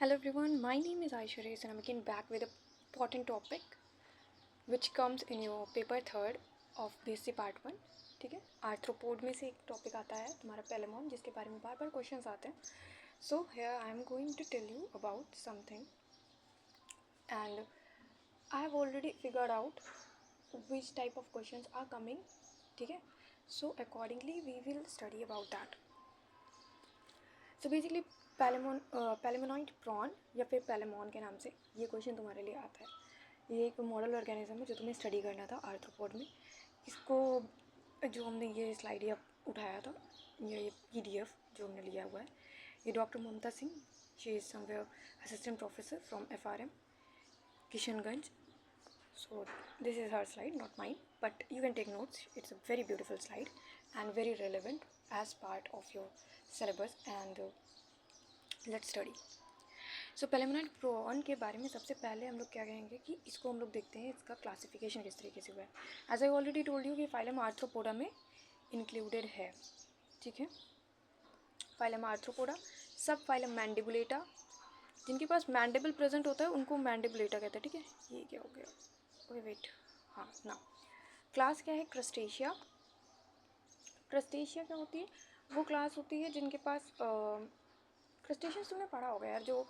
Hello everyone, my name is Aisha Reis and I'm again back with a important topic which comes in your paper third of BSc part 1. ठीक है, arthropod में से एक topic आता है तुम्हारा पेलेमॉन, जिसके बारे में बार बार क्वेश्चंस आते हैं. So here I am going to tell you about something and I have already figured out which type of questions are coming. ठीक है, so accordingly we will study about that. So basically palaemonoid prawn या फिर पैलेमॉन के नाम से ये question तुम्हारे लिए आता है. ये एक मॉडल ऑर्गेनिज्म है जो तुम्हें स्टडी करना था आर्थ्रोपोड में. इसको जो हमने ये स्लाइड या उठाया था, ये PDF जो हमने लिया हुआ है, ये doctor Mamata Singh, she is somewhere assistant professor from FRM Kishanganj. So this is her slide, not mine, but you can take notes. It's a very beautiful slide and very relevant as part of your syllabus and let's study. So palaemonoid prawn के बारे में सबसे पहले हम लोग क्या कहेंगे कि इसको हम लोग देखते हैं इसका क्लासिफिकेशन किस तरीके से हुआ है. As I already told you कि फाइलम आर्थ्रोपोडा में इंक्लूडेड है. ठीक है, phylum arthropoda, sub phylum mandibulata. जिनके पास मैंडिबल प्रेजेंट होता है उनको मैंडिबुलेटा कहते हैं. ठीक है, ये क्या हो गया, ओके वेट, हाँ ना. क्लास क्या है, क्रस्टेशिया. क्रस्टेशिया क्या होती है, वो क्लास होती है जिनके पास क्रस्टेशियंस तुमने पढ़ा होगा यार, जो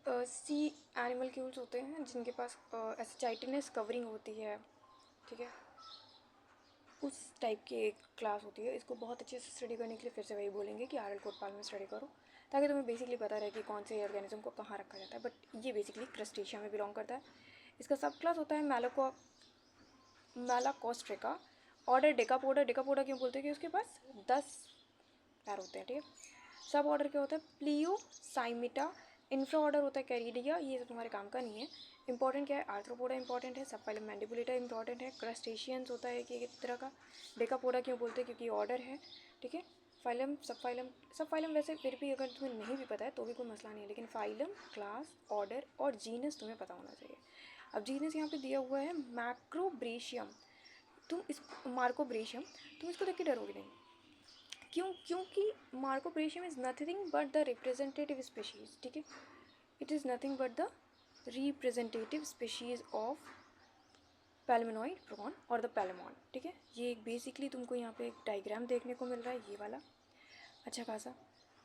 सी एनिमलक्यूल्स होते हैं जिनके पास ऐसे चाइटिनस कवरिंग होती है. ठीक है, उस टाइप की एक क्लास होती है. इसको बहुत अच्छे से स्टडी करने के लिए फिर से वही बोलेंगे कि आरएल कोटपाल में स्टडी करो, ताकि तुम्हें बेसिकली पता रहे कि कौन से ऑर्गेनिज्म को कहाँ रखा जाता है. बट ये बेसिकली क्रस्टेशिया में बिलोंग करता है. इसका सब क्लास होता है मैलाकोस्ट्रिका. ऑर्डर डेकापोडा. डेकापोडा क्यों बोलते हैं कि उसके पास 10 पैर होते हैं. ठीक है, सब ऑर्डर क्या होता है, प्लियो साइमिटा. इंफ्रा ऑर्डर होता है कैरिडिया. ये सब तुम्हारे काम का नहीं है. इंपॉर्टेंट क्या है, आर्थ्रोपोडा इंपॉर्टेंट है, सब फाइलम मैंडिबुलेटा इंपॉर्टेंट है, क्रस्टेशियंस होता है कि एक तरह का. डेकापोडा क्यों बोलते हैं, क्योंकि ऑर्डर है. ठीक है, फाइलम सब फाइलम वैसे फिर भी अगर तुम्हें नहीं भी पता है तो भी कोई मसला नहीं है, लेकिन फाइलम, क्लास, ऑर्डर और जीनस तुम्हें पता होना चाहिए. अब जीनस यहाँ पे दिया हुआ है मैक्रोब्रेशियम. तुम इस मार्कोब्रेशियम, तुम इसको देख के डरोगे नहीं. क्योंकि Macrobrachium is nothing but the representative species. ठीक है, it is nothing but the representative species of palaemonoid prawn और द पैलेमॉन. ठीक है, ये एक बेसिकली तुमको यहाँ पे एक डायग्राम देखने को मिल रहा है, ये वाला अच्छा खासा,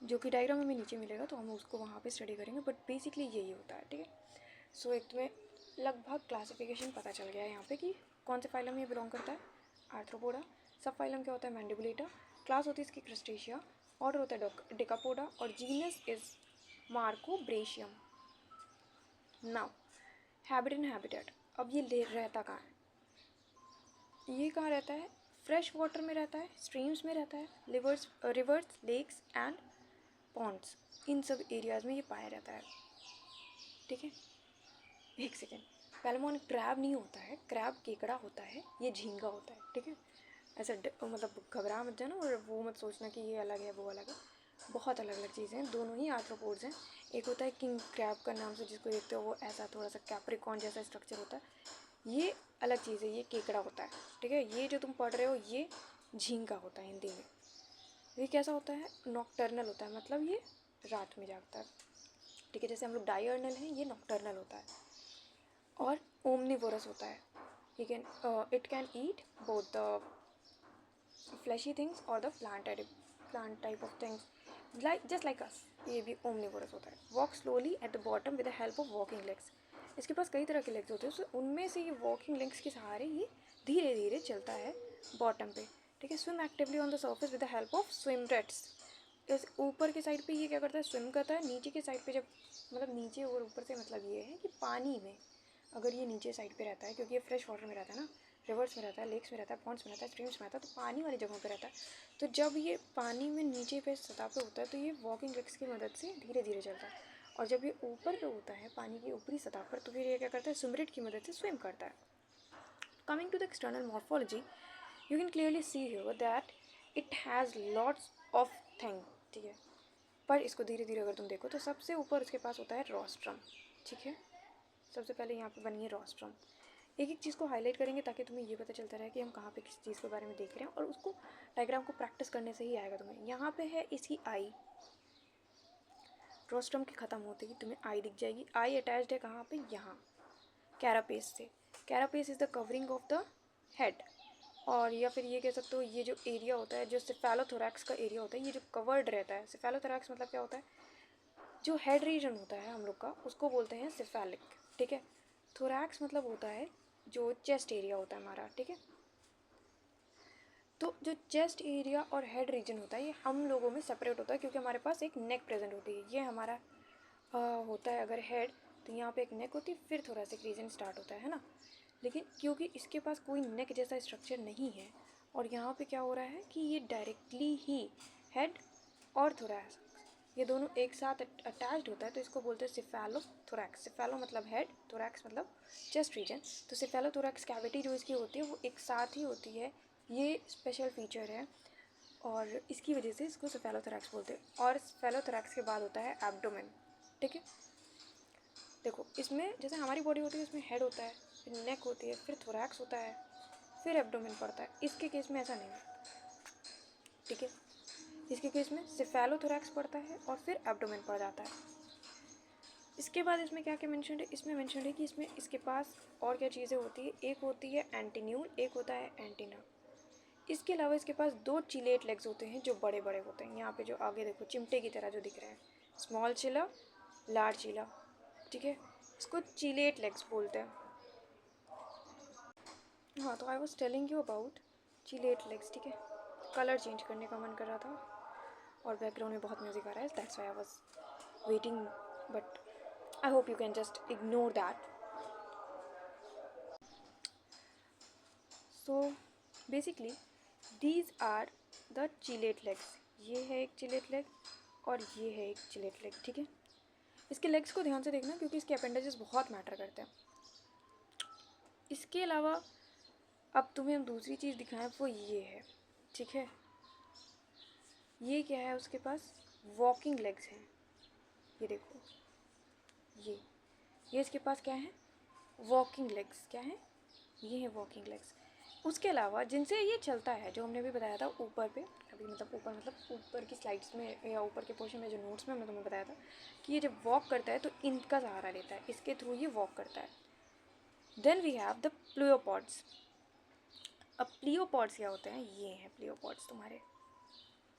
जो कि डायग्राम हमें नीचे मिलेगा तो हम उसको वहाँ पे स्टडी करेंगे. बट बेसिकली यही होता है. ठीक है, सो एक तुम्हें लगभग क्लासिफिकेशन पता चल गया है यहाँ पे कि कौन से फाइलम ये बिलोंग करता है, आर्थ्रोपोडा. सब फाइलम क्या होता है, मैंडिबुलेटा. क्लास होती है इसकी क्रस्टेशिया. ऑर्डर होता है डेकापोडा और genus is Macrobrachium. Now habit and habitat. अब ये रहता कहाँ है, ये कहाँ रहता है, फ्रेश वाटर में रहता है, स्ट्रीम्स में रहता है, रिवर्स, लेक्स एंड पॉन्ड्स. इन सब एरियाज़ में ये पाया जाता है. ठीक है, एक सेकेंड, पैलेमॉन क्रैब नहीं होता है, क्रैब केकड़ा होता है, ये झींगा होता है. ठीक है, ऐसा मतलब घबरा मत जाना और वो मत सोचना कि ये अलग है वो अलग है. बहुत अलग अलग चीज़ें हैं, दोनों ही आर्थ्रोपोड्स हैं. एक होता है किंग क्रैब का नाम से, जिसको देखते हो वो ऐसा थोड़ा सा कैप्रिकॉन जैसा स्ट्रक्चर होता है, ये अलग चीज़ है, ये केकड़ा होता है. ठीक है, ये जो तुम पढ़ रहे हो ये झींगा होता है हिंदी में. ये कैसा होता है, नॉक्टर्नल होता है, मतलब ये रात में जागता है. ठीक है, जैसे हम लोग डायर्नल हैं, ये नॉक्टर्नल होता है. और ओमनिवोरस होता है. It can eat both the fleshy things or the plant type of things just like us. ये भी omnivorous होता है. walk slowly at the bottom with the help of walking legs. इसके पास कई तरह के लेग्स होते हैं, उनमें से ये वॉकिंग लेग्स के सहारे ये धीरे धीरे चलता है बॉटम पे. ठीक है, swim actively on the surface with the help of swimmerets. इस ऊपर के साइड पे ये क्या करता है, स्विम करता है. नीचे के साइड पे जब, मतलब नीचे और ऊपर से मतलब ये है कि पानी में अगर ये नीचे साइड पे रहता है, क्योंकि ये फ्रेश वाटर में रहता है ना, रिवर्स में रहता है, लेक्स में रहता है, पॉन्ड्स में रहता है, स्ट्रीम्स में रहता है, तो पानी वाली जगहों पे रहता है. तो जब ये पानी में नीचे पे सतह पे होता है तो ये वॉकिंग लेग्स की मदद से धीरे धीरे चलता है. और जब ये ऊपर पे होता है पानी की ऊपरी सतह पर, तो फिर ये क्या करता है, स्विमरेट की मदद से स्विम करता है. Coming to the external morphology, you can clearly see here that it has lots of thing. ठीक है, पर इसको धीरे धीरे अगर तुम देखो तो सबसे ऊपर उसके पास होता है रोस्ट्रम. ठीक है, सबसे पहले यहाँ पे बनी है रोस्ट्रम. एक एक चीज़ को हाईलाइट करेंगे ताकि तुम्हें ये पता चलता रहे कि हम कहाँ पे किस चीज़ के बारे में देख रहे हैं, और उसको डायग्राम को प्रैक्टिस करने से ही आएगा तुम्हें. यहाँ पे है इसकी आई. रोस्ट्रम के ख़त्म होते ही तुम्हें आई दिख जाएगी। आई अटैच्ड है कहाँ पे, यहाँ कैरापेस से। Carapace is the covering of the head, और या फिर ये कह सकते हो ये जो एरिया होता है, जो सेफेलोथोरैक्स का एरिया होता है, ये जो कवर्ड रहता है। सेफेलोथोरैक्स मतलब क्या होता है, जो हेड रीजन होता है हम लोग का, उसको बोलते हैं सेफेलिक, ठीक है। थोरैक्स मतलब होता है जो चेस्ट एरिया होता है हमारा, ठीक है। तो जो चेस्ट एरिया और हेड रीजन होता है ये हम लोगों में सेपरेट होता है, क्योंकि हमारे पास एक नेक प्रेजेंट होती है। ये हमारा होता है अगर हेड, तो यहाँ पे एक नेक होती है, फिर थोरैसिक रीजन स्टार्ट होता है ना। लेकिन क्योंकि इसके पास कोई नेक जैसा स्ट्रक्चर नहीं है, और यहाँ पे क्या हो रहा है कि ये डायरेक्टली ही हेड और थोरैक्स ये दोनों एक साथ अटैच्ड होता है, तो इसको बोलते हैं सेफेलोथोरैक्स। सेफेलो मतलब हेड, थोरैक्स मतलब चेस्ट रीजन। तो सेफेलोथोरैक्स कैविटी जो इसकी होती है वो एक साथ ही होती है, ये स्पेशल फीचर है, और इसकी वजह से इसको सेफेलोथोरैक्स बोलते हैं। और सेफेलोथोरैक्स के बाद होता है एब्डोमेन, ठीक है। देखो इसमें जैसे हमारी बॉडी होती है, इसमें हेड होता है, फिर नेक होती है, फिर थोरैक्स होता है, फिर एब्डोमेन पड़ता है। इसके केस में ऐसा नहीं है, ठीक है। इसके केस में सेफेलोथोरैक्स पड़ता है और फिर एब्डोमेन पड़ जाता है। इसके बाद इसमें क्या क्या मेंशन है, इसमें मेंशन है कि इसमें इसके पास और क्या चीज़ें होती है। एक होती है एंटीन्यूल, एक होता है एंटीना। इसके अलावा इसके पास दो चिलेट लेग्स होते हैं जो बड़े बड़े होते हैं। यहाँ पे जो आगे देखो चिमटे की तरह जो दिख रहे हैं, स्मॉल चिला, लार्ज चिला, ठीक है। इसको चिलेट लेग्स बोलते हैं। हाँ, तो I was telling you about chelate legs, ठीक है। कलर चेंज करने का मन कर रहा था और बैकग्राउंड में बहुत म्यूज़िक आ रहा है, that's why I was waiting, but I hope you can just ignore that. So basically these are the chelate legs. ये है एक चिलेट लेग और ये है एक चिलेट लेग, ठीक है। इसके लेग्स को ध्यान से देखना क्योंकि इसके अपेंडेजेस बहुत मैटर करते हैं। इसके अलावा अब तुम्हें हम दूसरी चीज़ दिखाएं, वो ये है, ठीक है। ये क्या है, उसके पास वॉकिंग लेग्स हैं, ये देखो, ये इसके पास क्या है, वॉकिंग लेग्स। क्या है, ये है वॉकिंग लेग्स। उसके अलावा जिनसे ये चलता है, जो हमने अभी बताया था ऊपर पे, अभी मतलब ऊपर की स्लाइड्स में या ऊपर के पोर्शन में जो नोट्स में हमने तुम्हें बताया था कि ये जब वॉक करता है तो इनका सहारा लेता है, इसके थ्रू ये वॉक करता है। Then we have the pleopods. अब प्लियोपॉड्स क्या होते हैं, ये हैं प्लियोपॉड्स तुम्हारे,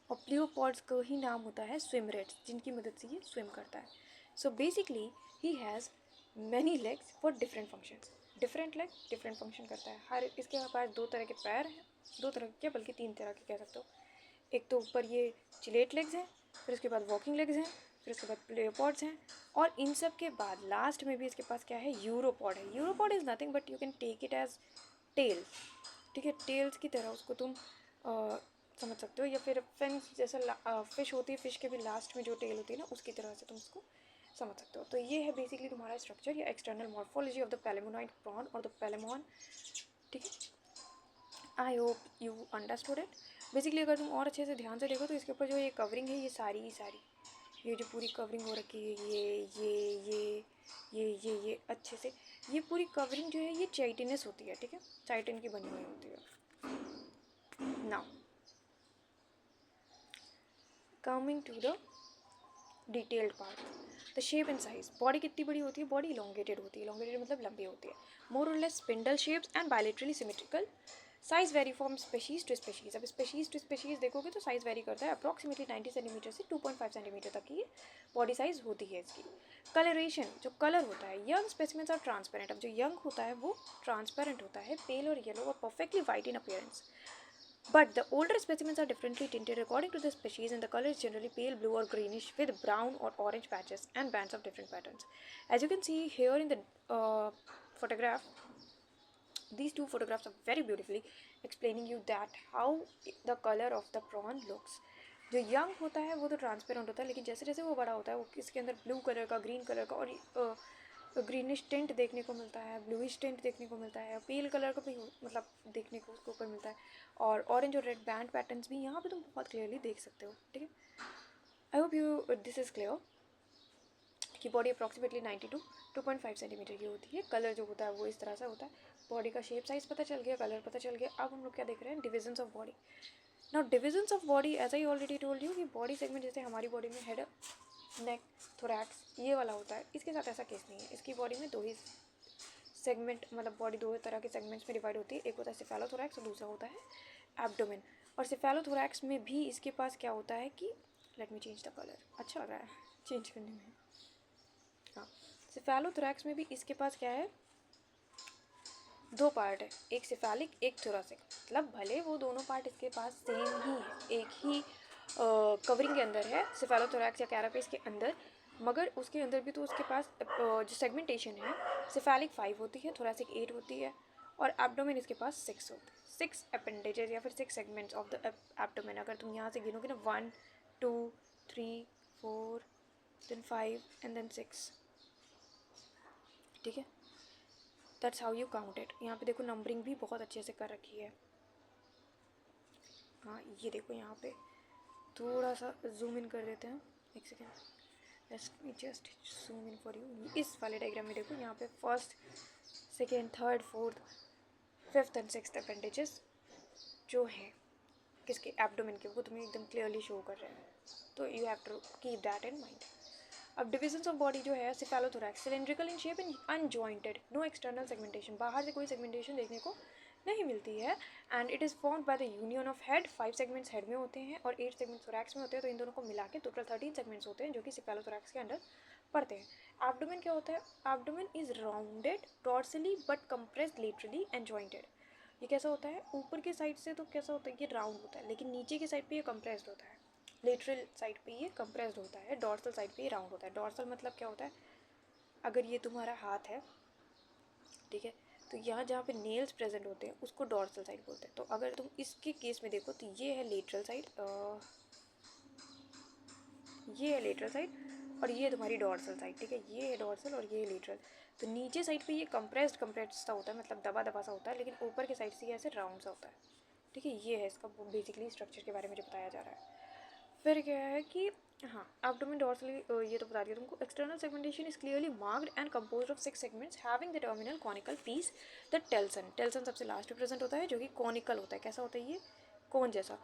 और प्लियोपॉड्स को ही नाम होता है स्विम रेट्स, जिनकी मदद से ये स्विम करता है। So basically he has many legs for different functions. Different leg different function करता है। हर इसके पास दो तरह के पैर हैं, दो तरह के क्या बल्कि तीन तरह के कह सकते हो। एक तो ऊपर ये चिलेट लेग्स हैं, फिर उसके बाद वॉकिंग लेग्स हैं, फिर उसके बाद प्लेयोपॉड्स हैं, और इन सब के बाद लास्ट में भी इसके पास क्या है, यूरोपॉड है। Uropod is nothing but you can take it as tail, ठीक है। टेल्स की तरह उसको तुम समझ सकते हो, या फिर फिन्स जैसा फिश होती है, फिश के भी लास्ट में जो टेल होती है ना, उसकी तरह से तुम उसको समझ सकते हो। तो ये है बेसिकली तुम्हारा स्ट्रक्चर या external morphology of the palaemonoid prawn और द पैलेमोन, ठीक है। I hope you understood it. Basically अगर तुम और अच्छे से ध्यान से देखो तो इसके ऊपर जो ये कवरिंग है, ये सारी ये जो पूरी कवरिंग हो रखी है, ये अच्छे से, ये पूरी कवरिंग जो है ये चाइटिनस होती है, ठीक है। चाइटिन की बनी हुई होती है। Now coming to the detailed part, the shape and size. Body कितनी बड़ी होती है, बॉडी इलोंगेटेड होती है। इलोंगेटेड मतलब लंबी होती है। More or less spindle shapes and bilaterally symmetrical. Size vary from species to species. अब स्पेशीज टू स्पेशीज देखोगे तो साइज वेरी करता है। अप्रॉक्सीमेटली 90 सेंटीमीटर से 2.5 सेंटीमीटर तक की बॉडी साइज होती है इसकी। कलरेशन, जो कलर होता है, यंग स्पेसिमेंस आर ट्रांसपेरेंट। अब जो यंग होता है वो ट्रांसपेरेंट होता है, पेल और येलो और perfectly white in appearance. But the older specimens are differently tinted according to the species, and the color is generally pale blue or greenish with brown or orange patches and bands of different patterns. As you can see here in the photograph, these two photographs are very beautifully explaining you that how the color of the prawn looks. जो young होता है वो तो transparent होता है, लेकिन जैसे जैसे वो बड़ा होता है वो इसके अंदर ब्लू कलर का, ग्रीन कलर का और ग्रीनिश टिंट देखने को मिलता है, ब्लूइश टिंट देखने को मिलता है, पील कलर का भी मतलब देखने को उसके ऊपर मिलता है, और ऑरेंज और रेड बैंड पैटर्न्स भी यहाँ पे तुम बहुत क्लियरली देख सकते हो, ठीक है। I hope you this is clear कि बॉडी अप्रॉक्सीमेटली 90 to 2.5 सेंटीमीटर की होती है। कलर जो होता है वो इस तरह से होता है। बॉडी का शेप साइज पता चल गया, कलर पता चल गया। अब हम लोग क्या देख रहे हैं, divisions of body. Now divisions of body, as I already told you कि बॉडी सेगमेंट, जैसे हमारी बॉडी में हेड नेक, थोरैक्स ये वाला होता है। इसके साथ ऐसा केस नहीं है, इसकी बॉडी में दो ही सेगमेंट, मतलब बॉडी दो तरह के सेगमेंट्स में डिवाइड होती है, एक होता है सेफेलोथोरैक्स और दूसरा होता है एब्डोमेन। और सेफेलोथोरैक्स में भी इसके पास क्या होता है कि let me change the colour, अच्छा लग रहा है चेंज करने में। हाँ, सेफेलोथोरैक्स में भी इसके पास क्या है, दो पार्ट है, एक सेफेलिक एक थोरासिक। मतलब भले वो दोनों पार्ट इसके पास सेम ही है, एक ही कवरिंग के अंदर है, सेफेलोथोरैक्स या कैरापेस के अंदर, मगर उसके अंदर भी तो उसके पास जो सेगमेंटेशन है सेफेलिक 5 होती है, थोरासिक 8 होती है, और एब्डोमेन इसके पास 6 होते हैं। 6 अपेंडेजेस या फिर 6 सेगमेंट्स ऑफ द एब्डोमेन। अगर तुम यहाँ से गिनोगे ना 1 2 3 4 देन 5 एंड देन 6, ठीक है, that's how you count it. यहाँ पे देखो नंबरिंग भी बहुत अच्छे से कर रखी है। हाँ ये देखो, यहाँ पे थोड़ा सा जूम इन कर देते हैं, एक second, let's me just zoom in for you. इस वाले डायग्राम में देखो, यहाँ पे first second third fourth fifth and sixth appendages जो हैं किसके, एब्डोमेन के, वो तुम्हें एकदम क्लियरली शो कर रहे हैं। तो you have to keep that in mind. अब डिविजन्स ऑफ बॉडी जो है, cephalothorax cylindrical in shape and unjointed, no external segmentation, बाहर से कोई सेगमेंटेशन देखने को नहीं मिलती है। And it is formed by the union of head, 5 segments head में होते हैं और 8 सेगमेंट्स थोरैक्स में होते हैं। तो इन दोनों को मिला के टोटल 13 सेगमेंट्स होते हैं जो कि सेफेलोथोरैक्स के अंडर पड़ते हैं। एब्डोमेन क्या होता है, abdomen is rounded dorsally but compressed laterally and jointed. ये कैसा होता है, ऊपर के साइड से तो कैसा होता है, ये राउंड होता है, लेकिन नीचे की साइड पे ये कंप्रेस्ड होता है। लेटरल साइड पे ये कंप्रेस्ड होता है, डॉर्सल साइड पे ये राउंड होता है। डॉर्सल मतलब क्या होता है, अगर ये तुम्हारा हाथ है, ठीक है, तो यहाँ जहाँ पे नेल्स प्रेजेंट होते हैं उसको डॉर्सल साइड बोलते हैं। तो अगर तुम इसके केस में देखो तो ये है लेटरल साइड, ये है लेटरल साइड, और ये तुम्हारी डॉर्सल साइड, ठीक है, ये है डॉर्सल और ये है लेटरल। तो नीचे साइड पे ये कंप्रेस्ड सा होता है, मतलब दबा दबा सा होता है, लेकिन ऊपर के साइड से ये ऐसे राउंड सा होता है, ठीक है। ये है इसका बेसिकली स्ट्रक्चर के बारे में जो बताया जा रहा है। फिर क्या है कि हाँ, एब्डोमेन डॉर्सली ये तो बता दिया तुमको। External segmentation is clearly marked and composed of 6 segments having the terminal conical piece the telson. Telson सबसे लास्ट में प्रेजेंट होता है जो कि कॉनिकल होता है। कैसा होता है ये, कोन जैसा।